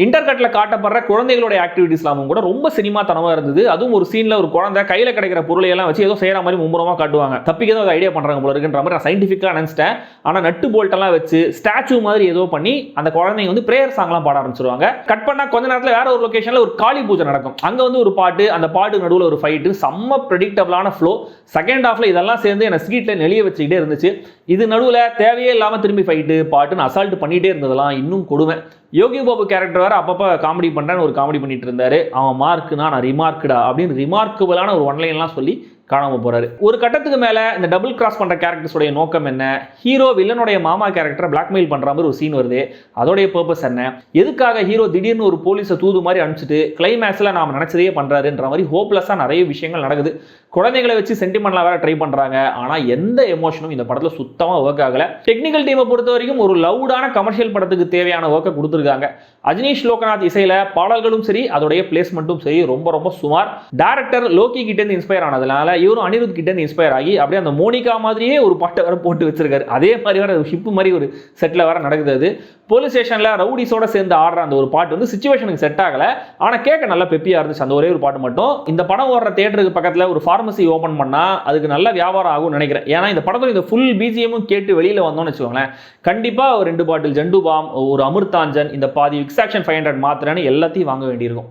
இன்டர்கட்ல காட்டப்படுற குழந்தைகளோட ஆக்டிவிட்டிஸ்லாமும் கூட ரொம்ப சினிமா தனமா இருந்தது. அதுவும் ஒரு சீன்ல ஒரு குழந்தை கையில கிடைக்கிற பொருளை எல்லாம் வச்சு ஏதோ செய்யற மாதிரி மும்முரமா காட்டுவாங்க. தப்பிக்க ஏதோ ஐடியா பண்றாங்க போல இருக்குன்ற மாதிரி நான் சயின்டிஃபிக்கா நினைச்சிட்டேன். ஆனா நட்டு போல்ட் எல்லாம் வச்சு ஸ்டாச்சு மாதிரி ஏதோ பண்ணி அந்த குழந்தைங்க வந்து பிரேயர் சாங்லாம் பாட ஆரம்பிச்சிருவாங்க. கட் பண்ணா கொஞ்ச நேரத்துல வேற ஒரு லொகேஷன்ல ஒரு காளி பூஜை நடக்கும். அங்க வந்து ஒரு பாட்டு, அந்த பாட்டு நடுவுல ஒரு ஃபைட், செம்ம பிரெடிக்டபிளான ஃப்ளோ. செகண்ட் ஹாஃப்ல இதெல்லாம் சேர்ந்து என்ன ஸ்கீட்ல நெளிய வச்சுக்கிட்டே இருந்துச்சு. இது நடுவுல தேவையே இல்லாம திரும்பி ஃபைட்டு பாட்டுன்னு அசால்ட் பண்ணிட்டே இருந்ததெல்லாம் இன்னும் கொடுமை. யோகி பாபு கேரக்டர் வேற அப்பப்ப காமெடி பண்றேன்னு ஒரு காமெடி பண்ணிட்டு இருந்தாரு. அவன் மார்க்குனா நான் ரிமார்க்குடா அப்படின்னு ரிமார்க்கபிளான ஒரு ஒன்லைன்லாம் சொல்லி காணாம போறாரு. ஒரு கட்டத்துக்கு மேல இந்த டபுள் கிராஸ் பண்ற கேரக்டர்ஸோட நோக்கம் என்ன? ஹீரோ வில்லனுடைய மாமா கேரக்டரை பிளாக்மெயில் பண்ற மாதிரி ஒரு சீன் வருது. அதோடைய பர்பஸ் என்ன? எதுக்காக ஹீரோ திடீர்னு ஒரு போலீஸை தூது மாதிரி அனுப்பிச்சிட்டு கிளைமேக்ஸ்ல நாம நினைச்சதே பண்றாருன்ற மாதிரி ஹோப்லெஸ்ஸா நிறைய விஷயங்கள் நடக்குது. குழந்தைகளை வச்சு சென்டிமெண்ட்லாம் வேற ட்ரை பண்றாங்க. ஆனா எந்த எமோஷனும் இந்த படத்துல சுத்தமா ஒர்க் ஆகல. டெக்னிக்கல் டீமை பொறுத்த வரைக்கும் ஒரு லவுடான கமர்ஷியல் படத்துக்கு தேவையான ஒர்க்கை கொடுத்துருக்காங்க. அஜ்னீஷ் லோகநாத் இசையில பாடல்களும் சரி, அதோடைய பிளேஸ்மெண்ட்டும் சரி ரொம்ப ரொம்ப சுமார். டைரக்டர் லோகி கிட்ட இருந்து இன்ஸ்பயர் ஆனதுனால இவரும் அனிருத் கிட்ட இருந்து இன்ஸ்பயர் ஆகி அப்படியே அந்த மோனிகா மாதிரியே ஒரு பாட்டை வர போட்டு வச்சிருக்காரு. அதே மாதிரி வர ஷிப் மாதிரி ஒரு செட்ல வர நடக்குது. அது போலீஸ் ஸ்டேஷன்ல ரவுடிஸோட சேர்ந்து ஆடுற அந்த ஒரு பாட்டு வந்து சிச்சுவேஷனுக்கு செட் ஆகல. ஆனா கேட்க நல்லா பெப்பியா இருந்துச்சு அந்த ஒரே ஒரு பாட்டு மட்டும். இந்த படம் ஓடுற தியேட்டருக்கு பக்கத்துல ஒரு ஃபார்மசி ஓபன் பண்ணா அதுக்கு நல்ல வியாபாரம் ஆகும்னு நினைக்கிறேன். ஏன்னா இந்த படத்துல இந்த ஃபுல் பிஜிஎமும் கேட்டு வெளியில வந்தோம்னு வச்சுக்கோங்களேன், கண்டிப்பா ஒரு 2 பாட்டில் ஜண்டு பாம், ஒரு அமிர்தாஞ்சன், இந்த பாதி விக்ஸ் ஆக்ஷன் 500 மாத்திரன்னு எல்லாத்தையும் வாங்க வேண்டியிருக்கும்.